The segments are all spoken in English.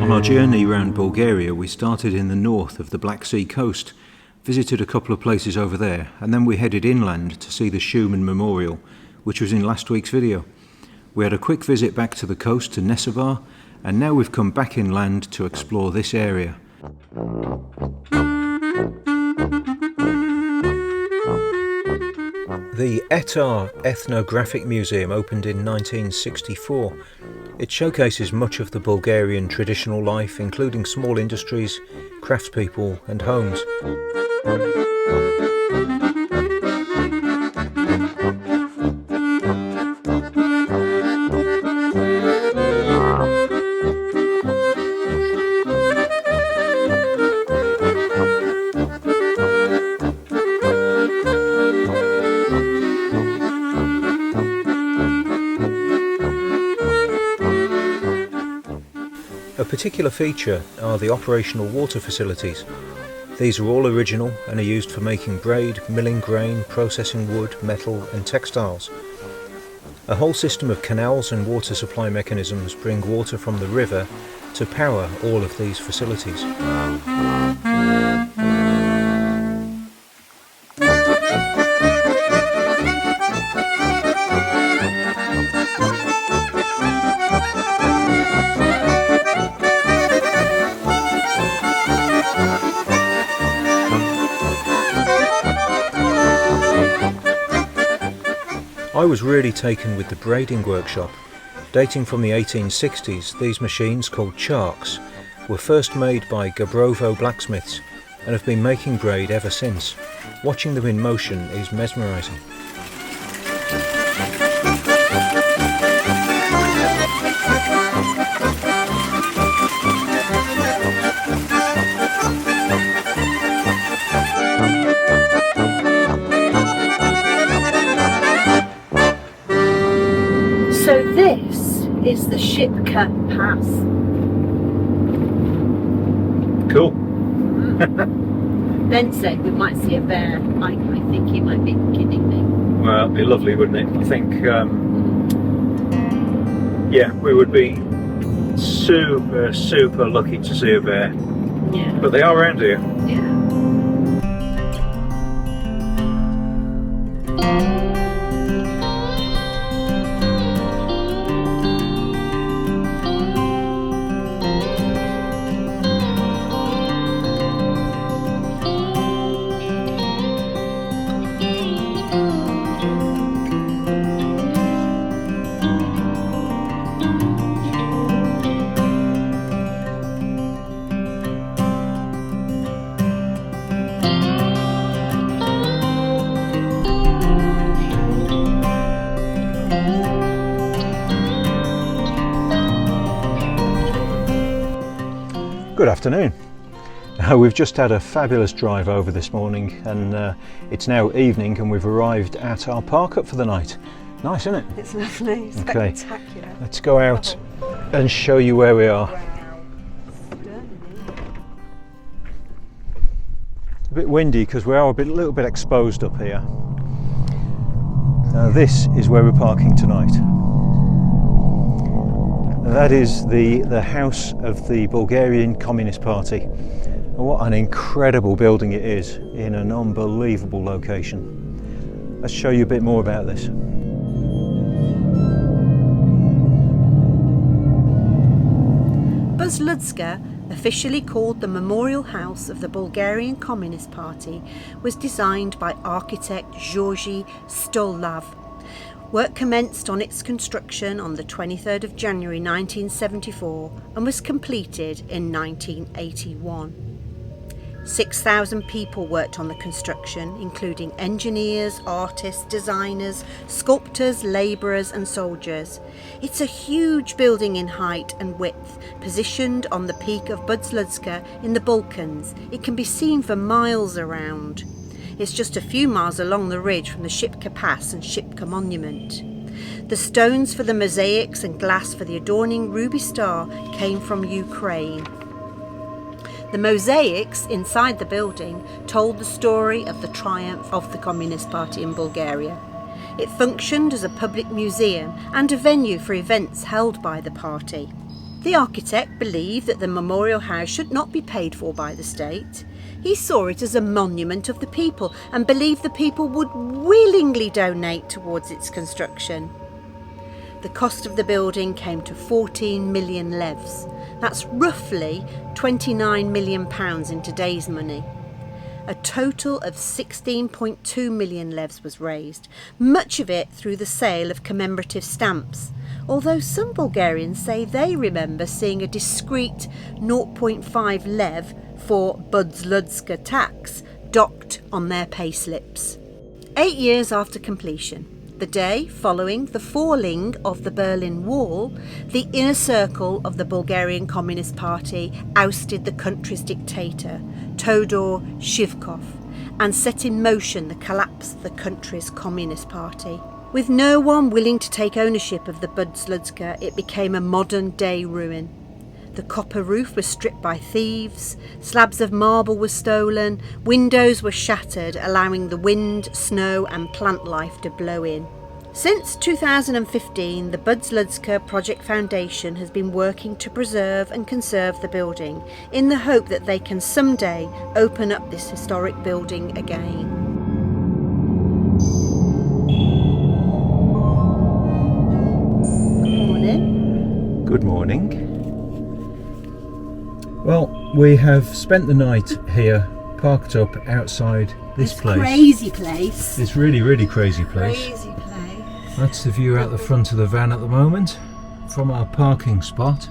On our journey around Bulgaria, we started in the north of the Black Sea coast, visited a couple of places over there, and then we headed inland to see the Shipka Memorial, which was in last week's video. We had a quick visit back to the coast to Nesevar, and now we've come back inland to explore this area. The Etar Ethnographic Museum opened in 1964. It showcases much of the Bulgarian traditional life, including small industries, craftspeople and homes. A particular feature are the operational water facilities. These are all original and are used for making braid, milling grain, processing wood, metal and textiles. A whole system of canals and water supply mechanisms bring water from the river to power all of these facilities. I was really taken with the braiding workshop. Dating from the 1860s, these machines, called charks, were first made by Gabrovo blacksmiths and have been making braid ever since. Watching them in motion is mesmerising. So this is the Shipka Pass. Cool. Ben said we might see a bear. I think he might be kidding me. Well, it'd be lovely, wouldn't it? I think, yeah, we would be super lucky to see a bear. Yeah. But they are around here. Yeah. Good afternoon. We've just had a fabulous drive over this morning, and it's now evening and we've arrived at our park up for the night. Nice, isn't it? It's lovely, spectacular. Let's go out and show you where we are. A bit windy because we are a little bit exposed up here. Now this is where we're parking tonight. That is the house of the Bulgarian Communist Party. What an incredible building it is in an unbelievable location. Let's show you a bit more about this. Buzludzha, officially called the Memorial House of the Bulgarian Communist Party, was designed by architect Georgy Stolav. Work commenced on its construction on the 23rd of January 1974 and was completed in 1981. 6,000 people worked on the construction, including engineers, artists, designers, sculptors, labourers and soldiers. It's a huge building in height and width, positioned on the peak of Buzludzha in the Balkans. It can be seen for miles around. It's just a few miles along the ridge from the Shipka Pass and Shipka Monument. The stones for the mosaics and glass for the adorning ruby star came from Ukraine. The mosaics inside the building told the story of the triumph of the Communist Party in Bulgaria. It functioned as a public museum and a venue for events held by the party. The architect believed that the memorial house should not be paid for by the state. He saw it as a monument of the people and believed the people would willingly donate towards its construction. The cost of the building came to 14 million levs. That's roughly £29 million in today's money. A total of 16.2 million levs was raised, much of it through the sale of commemorative stamps, although some Bulgarians say they remember seeing a discreet 0.5 lev for Buzludzha tax docked on their payslips. 8 years after completion, the day following the falling of the Berlin Wall, the inner circle of the Bulgarian Communist Party ousted the country's dictator, Todor Shivkov, and set in motion the collapse of the country's Communist Party. With no one willing to take ownership of the Buzludzha, it became a modern-day ruin. The copper roof was stripped by thieves, slabs of marble were stolen, windows were shattered, allowing the wind, snow and plant life to blow in. Since 2015, the Buzludzha Project Foundation has been working to preserve and conserve the building, in the hope that they can someday open up this historic building again. Good morning. Good morning. Well, we have spent the night here, parked up outside this place. Crazy place. This really, really crazy place. Crazy place. That's the view out the front of the van at the moment, from our parking spot.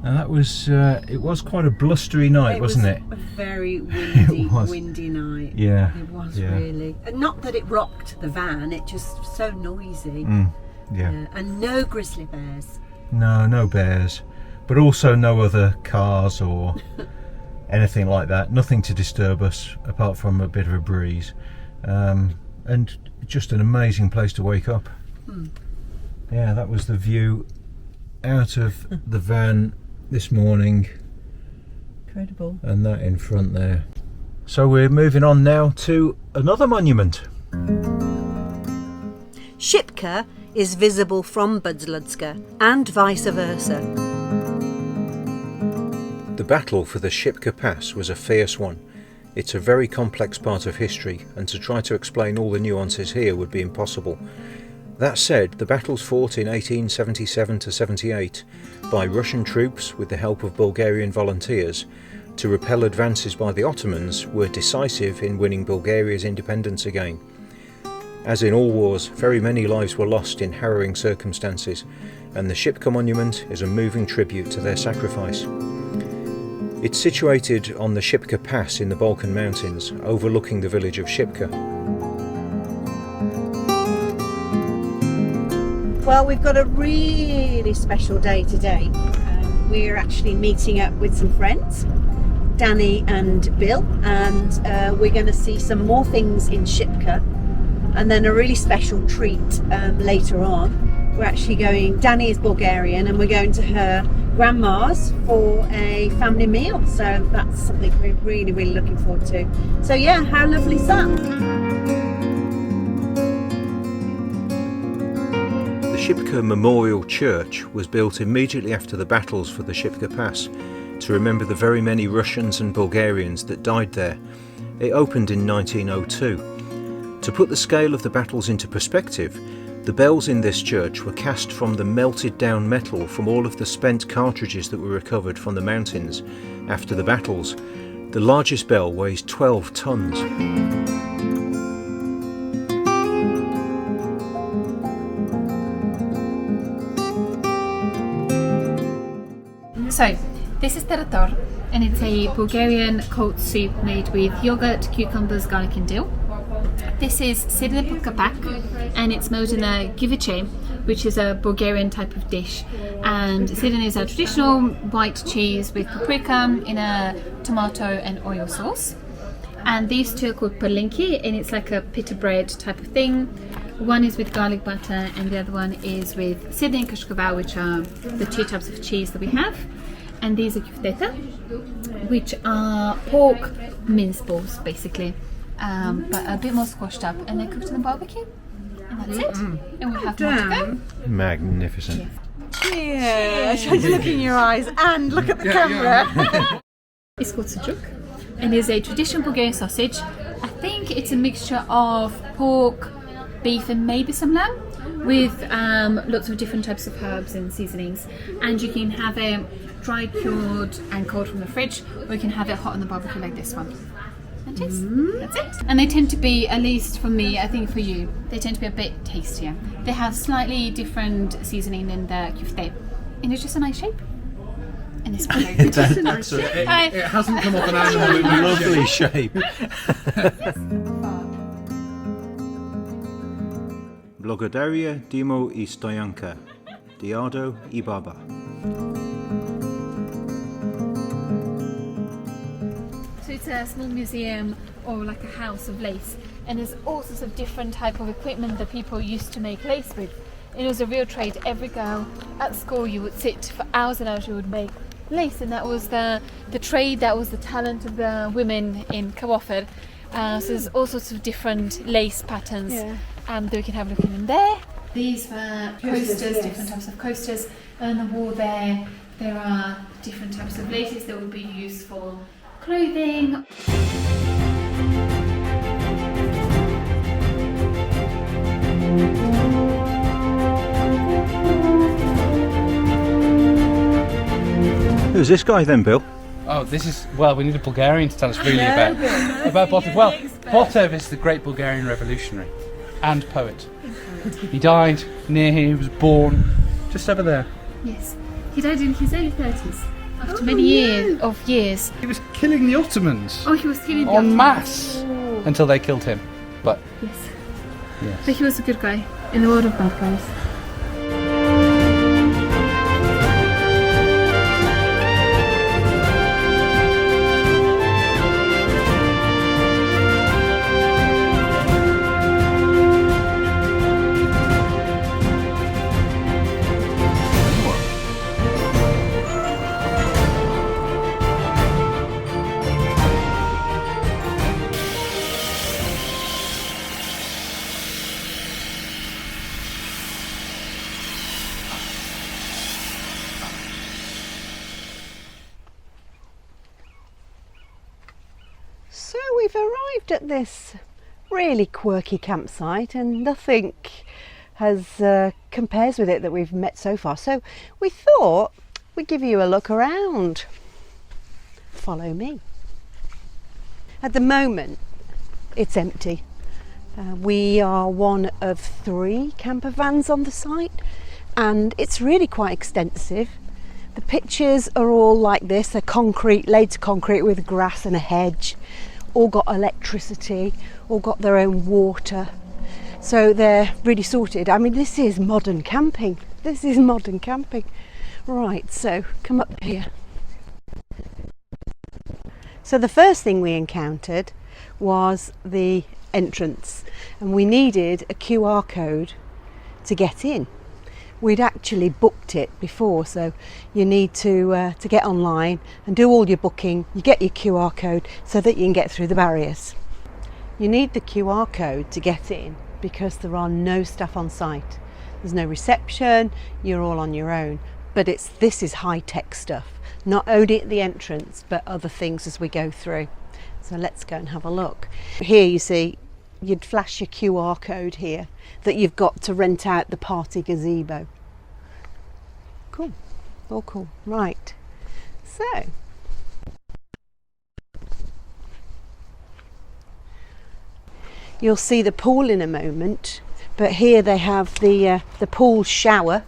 And that was, it was quite a blustery night, wasn't it? A very windy, It was. windy night. Yeah. It was yeah. really. And not that it rocked the van, it just so noisy. Yeah. And no grizzly bears. No bears. But also no other cars or anything like that. Nothing to disturb us apart from a bit of a breeze. And just an amazing place to wake up. Yeah, that was the view out of the van this morning. Incredible. And that in front there. So we're moving on now to another monument. Shipka is visible from Buzludzha and vice versa. The battle for the Shipka Pass was a fierce one. It's a very complex part of history, and to try to explain all the nuances here would be impossible. That said, the battles fought in 1877 to 78 by Russian troops with the help of Bulgarian volunteers to repel advances by the Ottomans were decisive in winning Bulgaria's independence again. As in all wars, very many lives were lost in harrowing circumstances, and the Shipka Monument is a moving tribute to their sacrifice. It's situated on the Shipka Pass in the Balkan Mountains, overlooking the village of Shipka. Well, we've got a really special day today. We're actually meeting up with some friends, Danny and Bill, and we're going to see some more things in Shipka, and then a really special treat later on. We're actually going, Danny is Bulgarian, and we're going to her grandma's for a family meal, so that's something we're really, really looking forward to. So yeah, how lovely is that? The Shipka Memorial Church was built immediately after the battles for the Shipka Pass to remember the very many Russians and Bulgarians that died there. It opened in 1902. To put the scale of the battles into perspective, the bells in this church were cast from the melted down metal from all of the spent cartridges that were recovered from the mountains after the battles. The largest bell weighs 12 tons. So, this is terator, and it's a Bulgarian cold soup made with yogurt, cucumbers, garlic and dill. This is sirne kapak, and it's made in a giveche, which is a Bulgarian type of dish. And sirne is a traditional white cheese with paprika in a tomato and oil sauce. And these two are called perlinki, and it's like a pita bread type of thing. One is with garlic butter, and the other one is with sirne and kashkava, which are the two types of cheese that we have. And these are kufteta, which are pork mince balls, basically. But a bit more squashed up and then cooked in the barbecue, and that's it. And we have more to go. Magnificent. Cheers! Try to look in your eyes and look at the camera. It's called sucuk and is a traditional Bulgarian sausage. I think it's a mixture of pork, beef and maybe some lamb with lots of different types of herbs and seasonings. And you can have it dried, cured and cold from the fridge, or you can have it hot on the barbecue like this one. And taste. That's it. And they tend to be, at least for me, I think for you, they tend to be a bit tastier. They have slightly different seasoning than the küfte. And it's just a nice shape. And it's very good. It hasn't come off an animal in Lovely shape. Благодаря Dimo I Stoyanka, Diado I Baba. So it's a small museum or like a house of lace, and there's all sorts of different type of equipment that people used to make lace with. It was a real trade. Every girl at school, you would sit for hours and hours, you would make lace, and that was the trade, that was the talent of the women in Kawafir. So there's all sorts of different lace patterns that we can have a look in there. These were coasters, different types of coasters, and on the wall there are different types of laces that would be used for clothing. Who's this guy then, Bill? Oh, this is, well, we need a Bulgarian to tell us really about Botev. Well, Botev is the great Bulgarian revolutionary and poet. He died near here, he was born just over there. Yes, he died in his early 30s after many years. He was killing the Ottomans Oh, he was killing the en Ottomans. masse until they killed him. But Yes, yes. but he was a good guy in the world of bad guys. So we've arrived at this really quirky campsite, and nothing compares with it that we've met so far. So we thought we'd give you a look around. Follow me. At the moment, it's empty. We are one of 3 camper vans on the site, and it's really quite extensive. The pitches are all like this. They're concrete, laid to concrete with grass and a hedge. All got electricity, all got their own water. So they're really sorted. I mean, this is modern camping. This is modern camping. Right, so come up here. So the first thing we encountered was the entrance, and we needed a QR code to get in. We'd actually booked it before, so you need to get online and do all your booking. You get your QR code so that you can get through the barriers. You need the QR code to get in because there are no staff on site. There's no reception, you're all on your own. But this is high-tech stuff, not only at the entrance but other things as we go through. So let's go and have a look. Here you see, you'd flash your QR code here that you've got to rent out the party gazebo. Cool, all cool. Right, so you'll see the pool in a moment, but here they have the pool shower,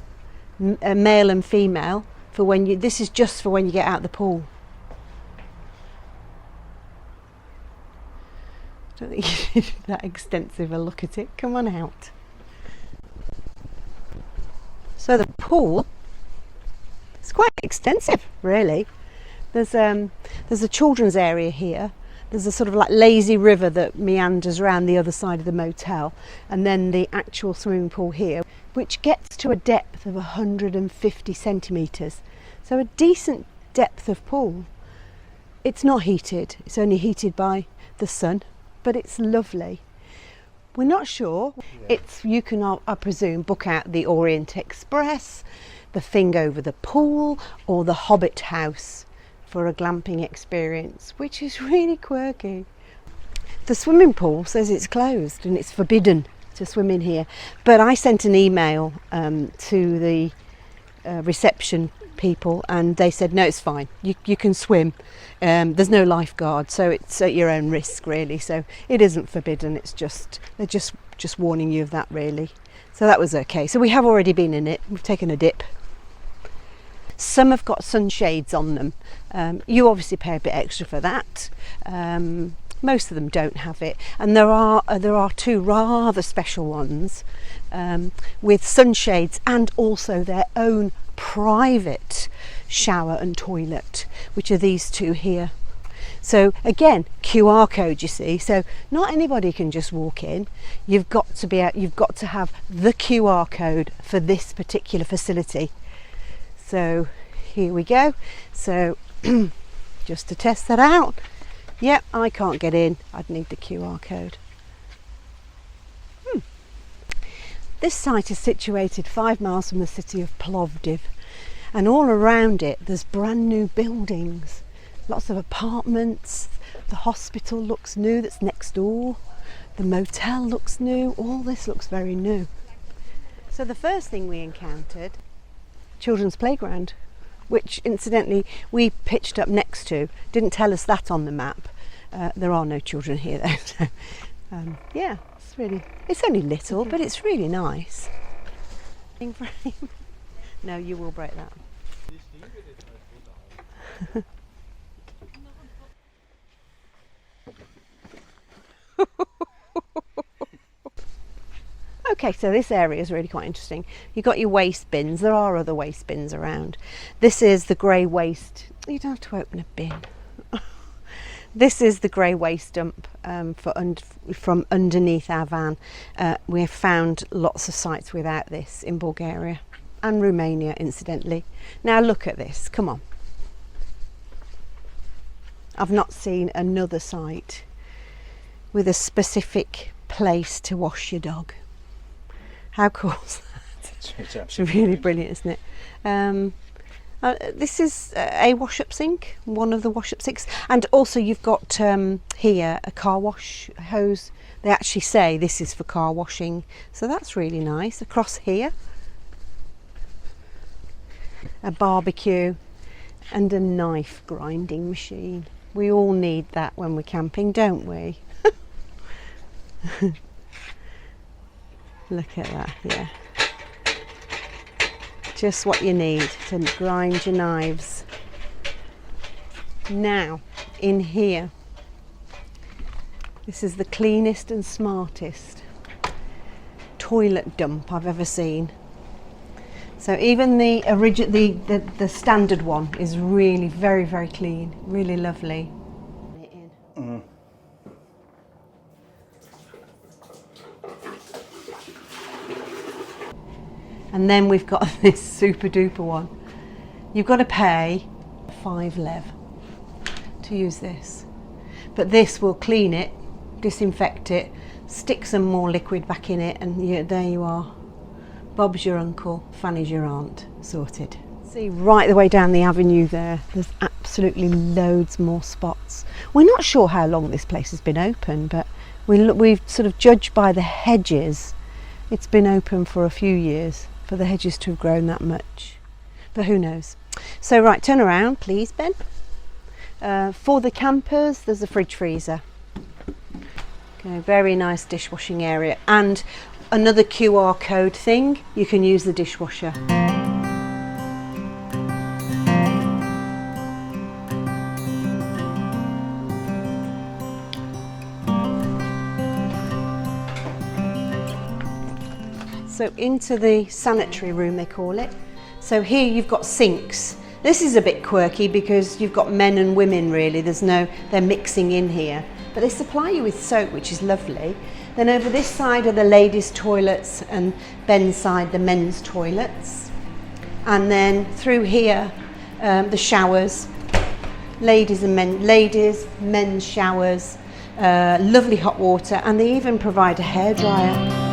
male and female, for when you. This is just for when you get out of the pool. I don't think you need that extensive a look at it. Come on out. So the pool, it's quite extensive, really. There's a children's area here. There's a sort of like lazy river that meanders around the other side of the motel, and then the actual swimming pool here, which gets to a depth of 150 centimetres. So a decent depth of pool. It's not heated. It's only heated by the sun, but it's lovely. We're not sure. You can, I presume, book out the Orient Express. the thing over the pool, or the Hobbit house for a glamping experience, which is really quirky. The swimming pool says it's closed and it's forbidden to swim in here, but I sent an email to the reception people, and they said no, it's fine, you can swim. There's no lifeguard, so it's at your own risk really, so it isn't forbidden, it's just they're just warning you of that really. So that was okay. So we have already been in it, we've taken a dip. Some have got sunshades on them. You obviously pay a bit extra for that. Most of them don't have it, and there are two rather special ones with sunshades and also their own private shower and toilet, which are these two here. So again, QR code, you see, so not anybody can just walk in. You've got to have the QR code for this particular facility. So here we go. So just to test that out. Yep, I can't get in, I'd need the QR code. This site is situated 5 miles from the city of Plovdiv, and all around it there's brand new buildings, lots of apartments. The hospital looks new that's next door, the motel looks new, all this looks very new. So the first thing we encountered, children's playground, which incidentally we pitched up next to. Didn't tell us that on the map. There are no children here though, so yeah, it's only little, but it's really nice. No, you will break that. Okay, so this area is really quite interesting. You've got your waste bins. There are other waste bins around. This is the grey waste. You don't have to open a bin. This is the grey waste dump from underneath our van. We have found lots of sites without this in Bulgaria and Romania, incidentally. Now look at this, come on. I've not seen another site with a specific place to wash your dog. How cool is that? It's really brilliant, isn't it? This is a wash-up sink, one of the wash-up sinks, and also you've got here a car wash hose. They actually say this is for car washing, so that's really nice. Across here, a barbecue and a knife grinding machine. We all need that when we're camping, don't we? Look at that, yeah. Just what you need to grind your knives. Now, in here, this is the cleanest and smartest toilet dump I've ever seen. So even the standard one is really very, very clean, really lovely. And then we've got this super duper one. You've got to pay 5 lev to use this. But this will clean it, disinfect it, stick some more liquid back in it, and yeah, there you are. Bob's your uncle, Fanny's your aunt, sorted. See, right the way down the avenue there, there's absolutely loads more spots. We're not sure how long this place has been open, but we've sort of judged by the hedges. It's been open for a few years, for the hedges to have grown that much, but who knows. So right, turn around please, Ben. For the campers there's a fridge freezer. Okay, very nice dishwashing area, and another QR code thing, you can use the dishwasher. So into the sanitary room they call it. So here you've got sinks. This is a bit quirky because you've got men and women really, they're mixing in here. But they supply you with soap, which is lovely. Then over this side are the ladies' toilets, and Ben's side the men's toilets. And then through here, the showers, ladies, men's showers, lovely hot water, and they even provide a hairdryer.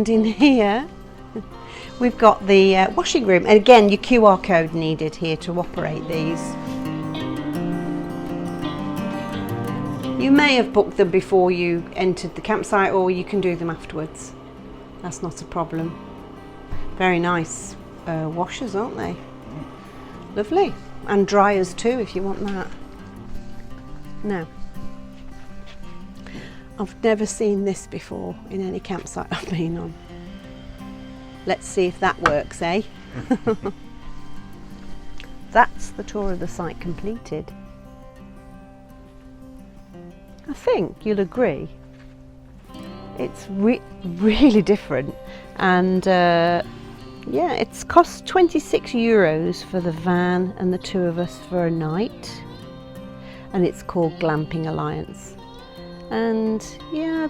And in here we've got the washing room, and again your QR code needed here to operate these. You may have booked them before you entered the campsite, or you can do them afterwards. That's not a problem. Very nice washers, aren't they? Lovely. And dryers too, if you want that. Now, I've never seen this before in any campsite I've been on. Let's see if that works, eh? That's the tour of the site completed. I think you'll agree it's really different, and yeah, it's cost €26 for the van and the two of us for a night, and it's called Glamping Alliance. And yeah,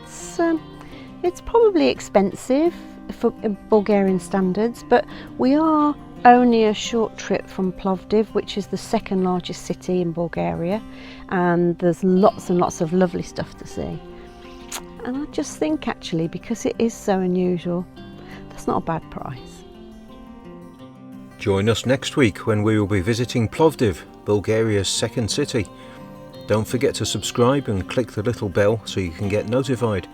it's probably expensive for Bulgarian standards, but we are only a short trip from Plovdiv, which is the second largest city in Bulgaria, and there's lots and lots of lovely stuff to see. And I just think, actually, because it is so unusual, that's not a bad price. Join us next week when we will be visiting Plovdiv, Bulgaria's second city. Don't forget to subscribe and click the little bell so you can get notified.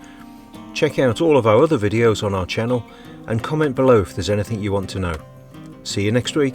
Check out all of our other videos on our channel and comment below if there's anything you want to know. See you next week.